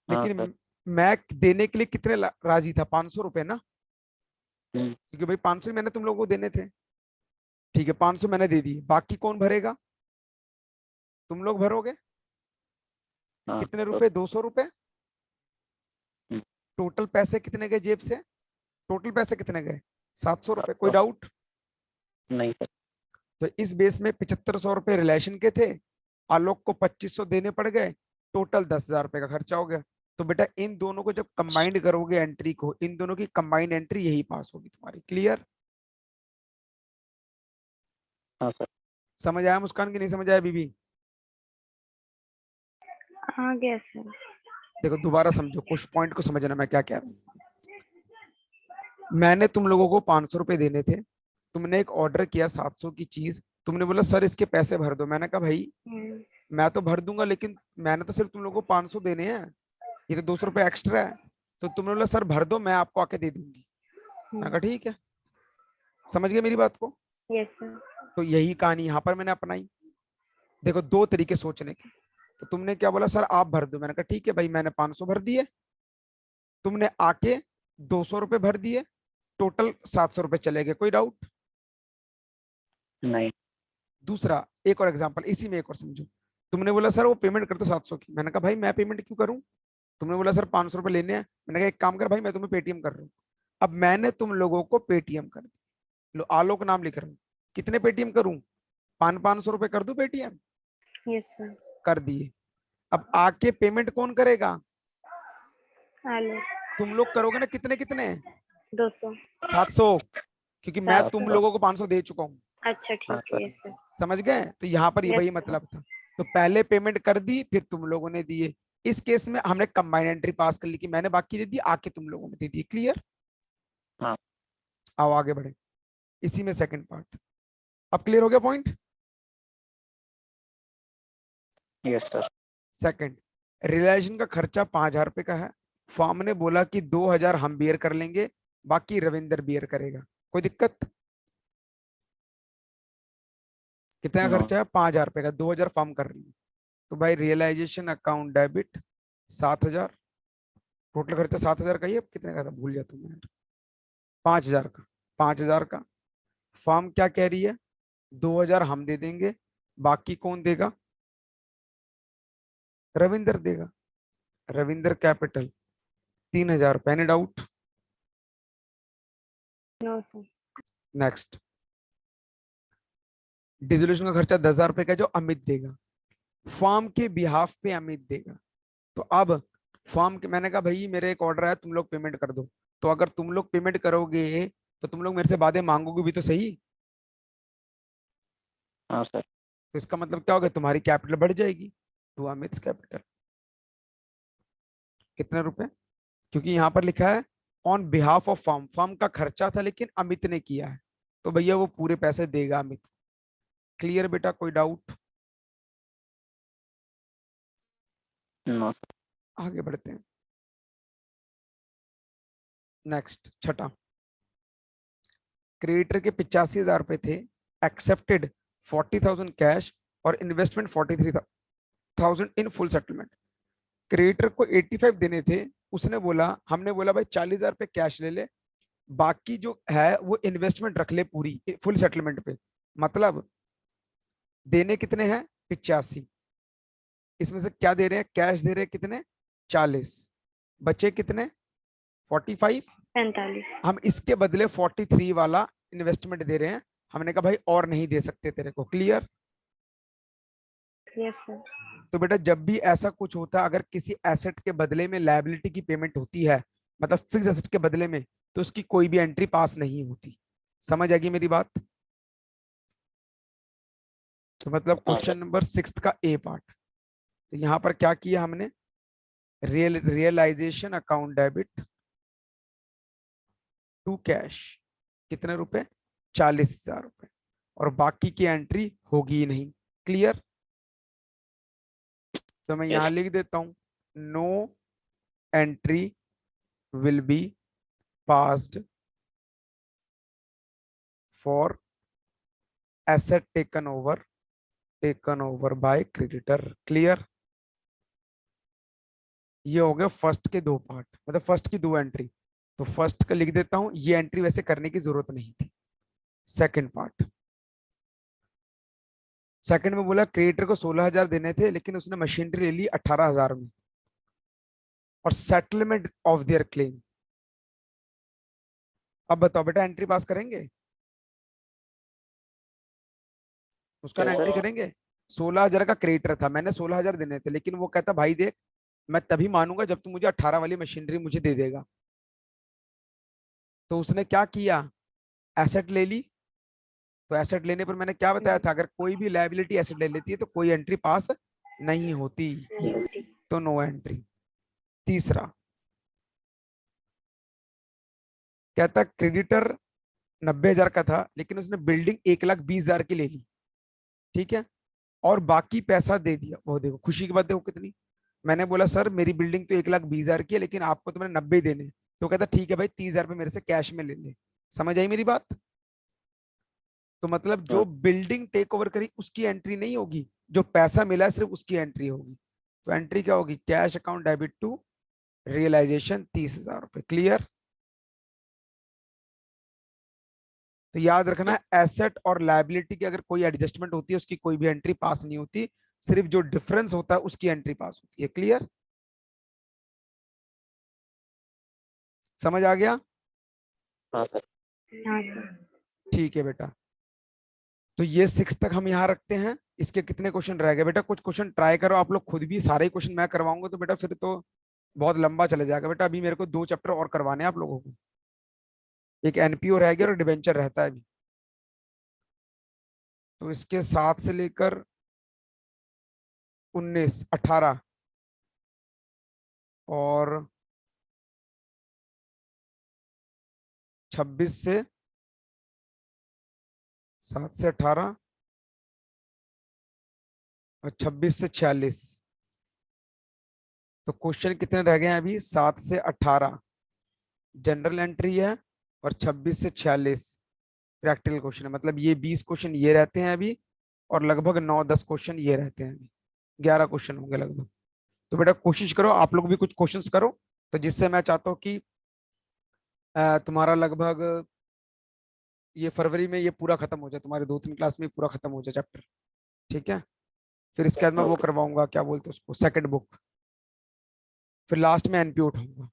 हाँ सर। लेकिन मैं देने के लिए कितने राजी था, 500 रुपए ना, हम्म, क्योंकि भाई 500 ही मैंने तुम लोगों को देने थे। ठीक है, 500 मैंने दे दिए, बाकी कौन भरेगा, तुम लोग भरोगे। हाँ कितने तो रुपए, 200 रुपए। हम्म, टोटल पैसे कितने गए जेब से, टोटल पैसे कितने गए, 700 रुपए। कोई तो डाउट। नहीं सर। तो इस बेस में 7500 रुपए रिलेशन के थे, आलोक को 2500 देने पड़ गए, टोटल 10,000 रुपए का खर्चा हो गया। तो बेटा इन दोनों को जब कंबाइंड करोगे एंट्री को, इन दोनों की कंबाइंड एंट्री यही पास होगी तुम्हारी। क्लियर। हाँ सर। समझ आया मुस्कान की नहीं समझ आया बीबी। आ गया सर। देखो दोबारा समझो, कुछ पॉइंट को समझना मैं क्या कह रहा हूँ। मैंने तुम लोगों को 500 रुपए देने थे, तुमने एक ऑर्डर किया 700 की चीज, तुमने बोला सर इसके पैसे भर दो। मैंने कहा भाई हम्म, मैं तो भर दूंगा, लेकिन मैंने तो सिर्फ तुम लोगों को 500 देने हैं, ये तो 200 रुपए एक्स्ट्रा है। तो तुमने बोला सर भर दो, मैं आपको आके दे दूंगी। मैंने कहा ठीक है। समझ गए मेरी बात को। Yes sir. तो यही कहानी यहाँ पर मैंने अपनाई। देखो दो तरीके सोचने के। तो तुमने क्या बोला, सर आप भर दो। मैंने कहा ठीक है भाई, मैंने 500 भर दिए, तुमने आके 200 रुपए भर दिए, टोटल 700 रुपए चले गए। कोई डाउट। नहीं। दूसरा एक और एग्जांपल, इसी में एक और समझो। तुमने बोला सर वो पेमेंट कर दो 700 की। मैंने कहा भाई मैं पेमेंट क्यों करूं, तुमने बोला सर 500 रुपए लेने हैं। मैंने कहा एक काम कर भाई, मैं तुम्हें पेटीएम कर रहा हूँ। अब मैंने तुम लोगों को पेटीएम कर दिया, लो आलोक नाम लिख रहा हूँ। कितने पेटीएम करूं, 500 रुपए कर दूं पेटीएम, यस सर। कर दिए। अब आके पेमेंट कौन करेगा, आलो। तुम लोग करोगे ना। कितने कितने, 200। 700, क्योंकि मैं हाँ तुम सर। लोगों को 500 दे चुका हूँ। अच्छा हाँ ठीक है। सर। Yes sir. समझ गए। तो यहाँ पर ये यस वही सर। मतलब था। तो पहले पेमेंट कर दी, फिर तुम लोगों ने दिए। इस केस में हमने कंबाइंड एंट्री पास कर ली कि मैंने बाकी दे दी, आके तुम लोगों ने दे दी। क्लियर। हाँ। आओ आगे बढ़े, इसी में सेकंड पार्ट। अब क्लियर हो गया point. Yes sir. Second, realisation का खर्चा 5,000 रुपए का है। फॉर्म ने बोला कि 2,000 हम बियर कर लेंगे, बाकी रविंदर बियर करेगा। कोई दिक्कत। कितना नो। खर्चा है, 5,000 रुपए का, 2,000 फॉर्म कर रही है। तो भाई रियलाइजेशन अकाउंट डेबिट 7,000, टोटल खर्चा 7,000 का ही है। अब कितने का था भूल जाता हूँ मैं यार। 5,000 का, 5,000 का। फॉर्म क्या कह रही है, 2,000 हम दे देंगे, बाकी कौन देगा, रविंदर देगा। रविंदर कैपिटल 3,000 रुपए। Any doubt. No sir. Next, dissolution का खर्चा 10,000 रुपए का, जो अमित देगा, फॉर्म के बिहाफ पे अमित देगा। तो अब फॉर्म के, मैंने कहा भाई मेरे एक ऑर्डर है, तुम लोग पेमेंट कर दो। तो अगर तुम लोग पेमेंट करोगे तो तुम लोग मेरे से बातें मांगोगे भी तो सही। हाँ सर। तो इसका मतलब क्या होगा, तुम्हारी कैपिटल बढ़ जाएगी, टू अमित कैपिटल। कितने रुपए, क्योंकि यहाँ पर लिखा है on behalf of form, form का खर्चा था लेकिन अमित ने किया है, तो भैया वो पूरे पैसे देगा अमित। क्लियर बेटा, कोई डाउट। नो। आगे बढ़ते हैं। नेक्स्ट छठा, क्रिएटर के 85,000 रुपए थे, एक्सेप्टेड 40,000 कैश और investment 43,000 in full settlement. Creator को 85 देने थे, उसने बोला, हमने बोला भाई 40,000 रुपए कैश ले ले, बाकी जो है वो इन्वेस्टमेंट रख ले पूरी फुल सेटलमेंट पे। मतलब देने कितने हैं, 85, इसमें से क्या दे रहे हैं, कैश दे रहे हैं कितने, 40, बचे कितने, 45। 45। हम इसके बदले 43 वाला इन्वेस्टमेंट दे रहे हैं। हमने कहा भाई और नहीं दे सकते तेरे को। क्लियर। Yes sir. तो बेटा जब भी ऐसा कुछ होता है, अगर किसी एसेट के बदले में लायबिलिटी की पेमेंट होती है, मतलब फिक्स एसेट के बदले में, तो उसकी कोई भी एंट्री पास नहीं होती। समझ आ गई मेरी बात। तो मतलब हाँ सर। क्वेश्चन नंबर 6 का ए पार्ट। तो यहाँ पर क्या किया हमने, realisation account debit to cash, कितने रुपए? 40,000 रुपए, और बाकी की एंट्री होगी ही नहीं। क्लियर? तो मैं यहां लिख देता हूं, no entry will be passed for asset taken over by creditor. Clear? ये हो गया फर्स्ट के दो पार्ट, मतलब फर्स्ट की दो एंट्री। तो फर्स्ट का लिख देता हूं, ये एंट्री वैसे करने की जरूरत नहीं थी। सेकंड पार्ट, सेकंड में बोला क्रिएटर को 16,000 देने थे, लेकिन उसने मशीनरी ले ली 18,000 में, और सेटलमेंट ऑफ देयर क्लेम। अब बताओ बेटा, एंट्री पास करेंगे? उसका ना कैसे? एंट्री करेंगे? 16,000 का क्रिएटर था, मैंने 16,000 देने थे, लेकिन वो कहता भाई देख, मैं तभी मानूंगा जब तू मुझे 18 वाली मशीनरी मुझे दे देगा। तो उसने क्या किया? एसेट ले ली। तो एसेट लेने पर मैंने क्या बताया था, अगर कोई भी लायबिलिटी एसेट ले लेती है तो कोई एंट्री पास नहीं होती, नहीं होती। तो नो एंट्री। तीसरा कहता क्रेडिटर 90,000 का था, लेकिन उसने बिल्डिंग 1,20,000 की ले ली, ठीक है, और बाकी पैसा दे दिया। वो देखो खुशी की बात, देखो कितनी। मैंने बोला सर मेरी बिल्डिंग तो 1,20,000 की है, लेकिन आपको तो मैंने 90 देने। तो कहता ठीक है भाई, 30,000 रुपये मेरे से कैश में ले ले। समझ आई मेरी बात? तो मतलब जो बिल्डिंग टेक ओवर करी उसकी एंट्री नहीं होगी, जो पैसा मिला है सिर्फ उसकी एंट्री होगी। तो एंट्री क्या होगी? Cash account debit to realisation 30,000 रुपए। क्लियर? तो याद रखना, एसेट और लायबिलिटी की अगर कोई एडजस्टमेंट होती है, उसकी कोई भी एंट्री पास नहीं होती, सिर्फ जो डिफरेंस होता है उसकी एंट्री पास होती है। क्लियर? समझ आ गया? हाँ सर। हाँ सर। ठीक है बेटा, तो ये 6 तक हम यहाँ रखते हैं। इसके कितने क्वेश्चन रह गए बेटा? कुछ क्वेश्चन ट्राई करो आप लोग खुद भी, सारे क्वेश्चन मैं करवाऊंगा तो बेटा फिर तो बहुत लंबा चला जाएगा बेटा। अभी मेरे को 2 चैप्टर और करवाने हैं आप लोगों को, एक एनपीओ रह गया और डिबेंचर रहता है अभी। तो इसके 7 से लेकर 19, 18 और 26 से 7 से 18 और 26 से 46। तो क्वेश्चन कितने रह गए हैं अभी? 7 से 18 जनरल एंट्री है, और 26 से 46 प्रैक्टिकल क्वेश्चन है। मतलब ये 20 क्वेश्चन ये रहते हैं अभी, और लगभग 9-10 क्वेश्चन ये रहते हैं अभी। 11 क्वेश्चन होंगे लगभग। तो बेटा कोशिश करो आप लोग भी कुछ क्वेश्चंस करो, तो जिससे मैं चाहता हूँ कि तुम्हारा लगभग ये फरवरी में ये पूरा खत्म हो जाए, तुम्हारे 2-3 क्लास में पूरा खत्म हो जाए चैप्टर। ठीक है? फिर इसके बाद मैं वो करवाऊंगा, क्या बोलते हैं उसको, सेकंड बुक। फिर लास्ट में एनपी उठाऊंगा।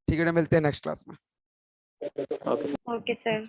ठीक है, मिलते हैं नेक्स्ट क्लास में। ओके। Okay sir.